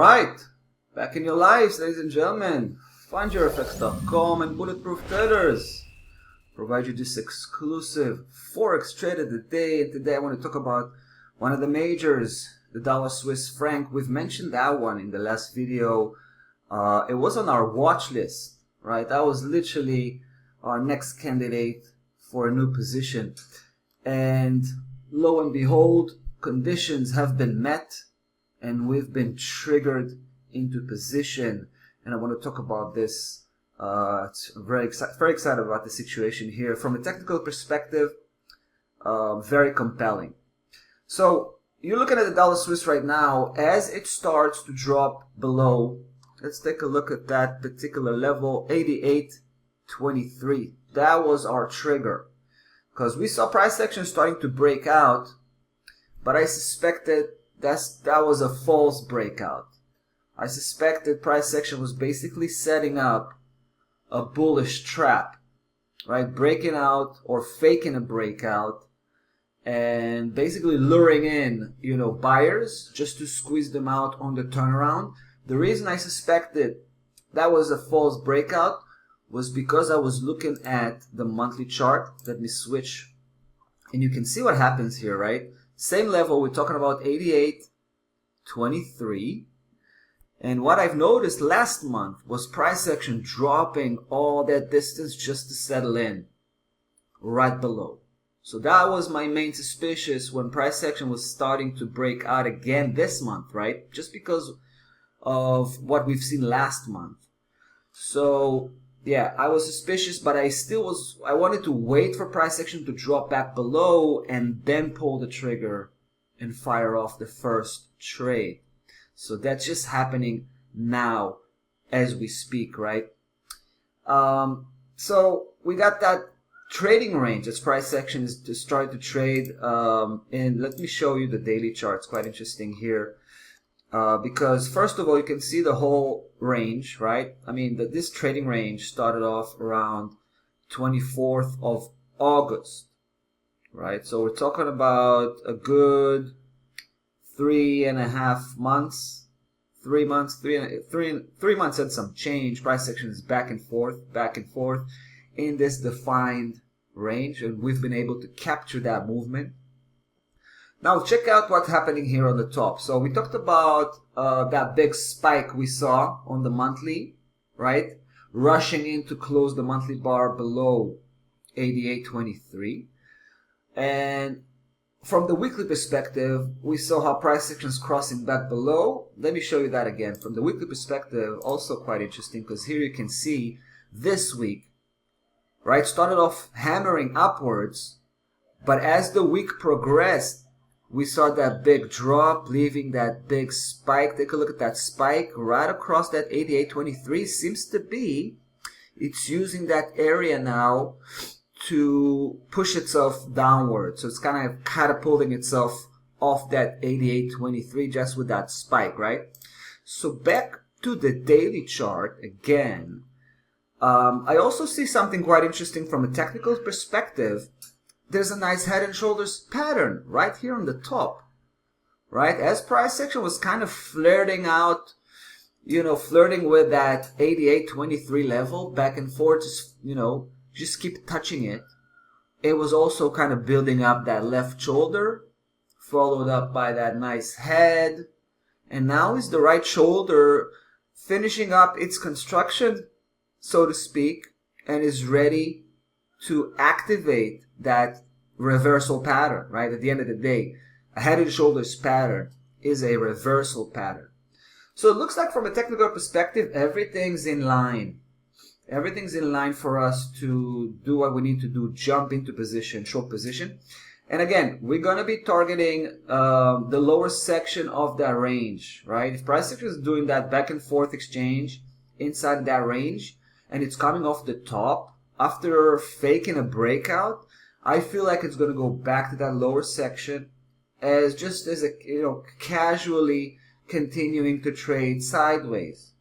Alright, back in your lives, ladies and gentlemen. FindYourFX.com and Bulletproof Traders provide you this exclusive Forex trade of the day. And today I want to talk about one of the majors, the dollar Swiss franc. We've mentioned that one in the last video. It was on our watch list, right? That was literally our next candidate for a new position. And lo and behold, conditions have been met and we've been triggered into position. And I want to talk about this. Very excited about the situation here. From a technical perspective, very compelling. So you're looking at the dollar Swiss right now. As it starts to drop below, let's take a look at that particular level, 88.23. That was our trigger, because we saw price action starting to break out, but I suspected that was a false breakout. I suspected price action was basically setting up a bullish trap, right? Breaking out or faking a breakout and basically luring in, buyers just to squeeze them out on the turnaround. The reason I suspected that was a false breakout was because I was looking at the monthly chart. Let me switch. And you can see what happens here, right? Same level, we're talking about 88.23. And what I've noticed last month was price action dropping all that distance just to settle in right below. So that was my main suspicion when price action was starting to break out again this month, right? Just because of what we've seen last month. So yeah, I was suspicious, but I wanted to wait for price action to drop back below and then pull the trigger and fire off the first trade. So that's just happening now as we speak, right? So we got that trading range as price action is to start to trade. And let me show you the daily chart. It's quite interesting here. Because first of all, you can see the whole range, right? I mean, this trading range started off around 24th of August, right? So we're talking about a good 3.5 months, 3 months, three months and some change. Price action is back and forth in this defined range, and we've been able to capture that movement. Now check out what's happening here on the top. So we talked about that big spike we saw on the monthly, right? Rushing in to close the monthly bar below 88.23. And from the weekly perspective, we saw how price action is crossing back below. Let me show you that again. From the weekly perspective, also quite interesting, because here you can see this week, right, started off hammering upwards, but as the week progressed, we saw that big drop, leaving that big spike. Take a look at that spike right across that 88.23. Seems to be it's using that area now to push itself downward. So it's kind of catapulting itself off that 88.23 just with that spike, right? So back to the daily chart again. I also see something quite interesting from a technical perspective. There's a nice head and shoulders pattern right here on the top, right? As price action was kind of flirting out, flirting with that 88.23 level back and forth, just keep touching it. It was also kind of building up that left shoulder, followed up by that nice head. And now is the right shoulder finishing up its construction, so to speak, and is ready to activate that reversal pattern, right? At the end of the day, a head and shoulders pattern is a reversal pattern. So it looks like from a technical perspective, everything's in line. Everything's in line for us to do what we need to do, jump into position, short position. And again, we're going to be targeting the lower section of that range, right? If price action is doing that back and forth exchange inside that range, and it's coming off the top, after faking a breakout, I feel like it's going to go back to that lower section as casually continuing to trade sideways,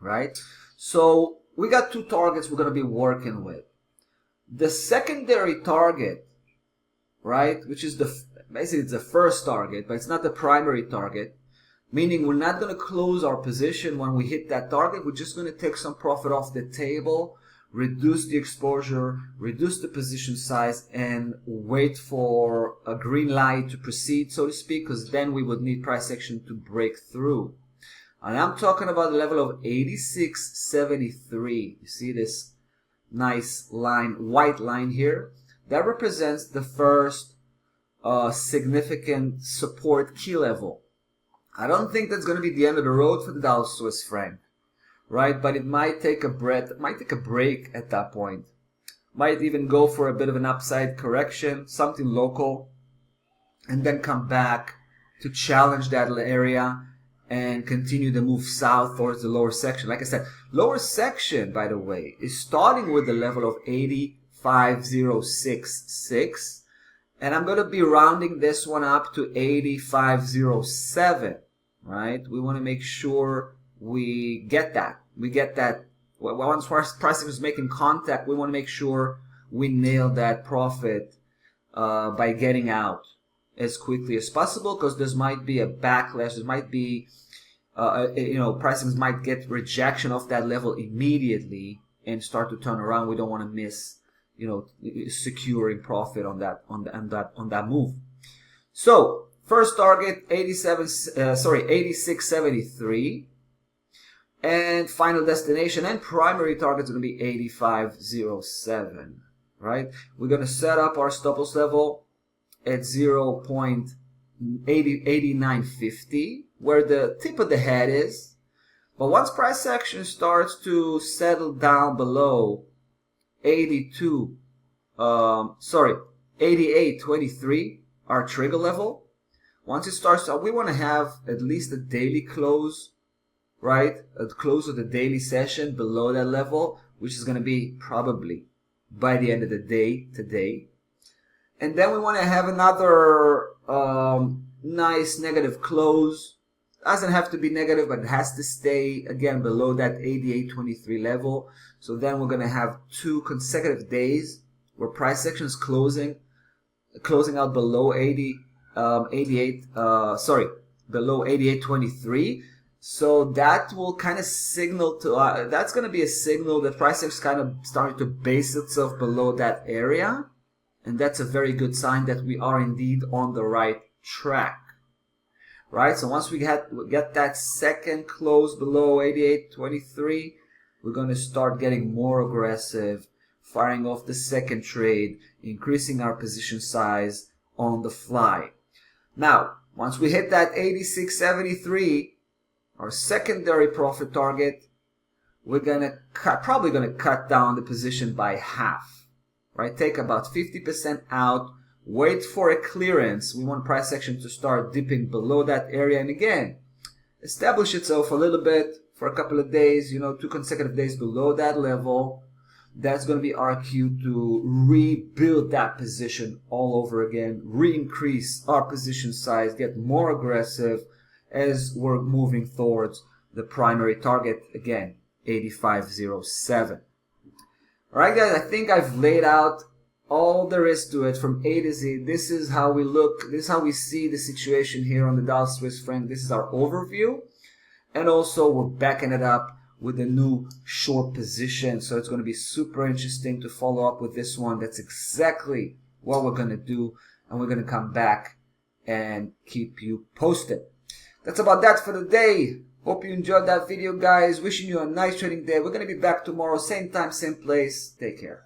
right? So we got two targets we're going to be working with. The secondary target, right, which is basically it's the first target, but it's not the primary target. meaning we're not going to close our position when we hit that target. We're just going to take some profit off the table, reduce the exposure, reduce the position size, and wait for a green light to proceed, so to speak, because then we would need price action to break through. And I'm talking about the level of 86.73. You see this nice line, white line here? That represents the first significant support key level. I don't think that's going to be the end of the road for the dollar Swiss franc, right? But it might take a breath, it might take a break at that point. Might even go for a bit of an upside correction, something local, and then come back to challenge that area and continue the move south towards the lower section. Like I said, lower section, by the way, is starting with the level of 85.066, and I'm going to be rounding this one up to 85.07, right? We want to make sure we get that. Once pricing is making contact, we want to make sure we nail that profit by getting out as quickly as possible, because there might be a backlash. There might be, pricing might get rejection of that level immediately and start to turn around. We don't want to miss, securing profit on that move. So first target 86.73, and final destination and primary target is going to be 85.07. Right? We're going to set up our stop loss level at 0.8950, where the tip of the head is. But once price action starts to settle down below 88.23, our trigger level, once it starts, we want to have at least a daily close, right? A close of the daily session below that level, which is going to be probably by the end of the day today. And then we want to have another nice negative close. Doesn't have to be negative, but it has to stay again below that 88.23 level. So then we're going to have 2 consecutive days where price action is closing out below below 88.23. So that will kind of signal to that's going to be a signal that price action is kind of starting to base itself below that area. And that's a very good sign that we are indeed on the right track, right? So once we get that second close below 88.23, we're going to start getting more aggressive, firing off the second trade, increasing our position size on the fly. Now, once we hit that 86.73, our secondary profit target, we're probably going to cut down the position by half. Right, take about 50% out, wait for a clearance. We want price action to start dipping below that area, and again, establish itself a little bit for a couple of days, 2 consecutive days below that level. That's going to be our cue to rebuild that position all over again, re-increase our position size, get more aggressive as we're moving towards the primary target, again, 85.07. Alright guys, I think I've laid out all there is to it from A to Z. This is how we look, this is how we see the situation here on the dollar Swiss franc. This is our overview. And also we're backing it up with a new short position. So it's going to be super interesting to follow up with this one. That's exactly what we're going to do. And we're going to come back and keep you posted. That's about that for the day. Hope you enjoyed that video, guys. Wishing you a nice trading day. We're going to be back tomorrow, same time, same place. Take care.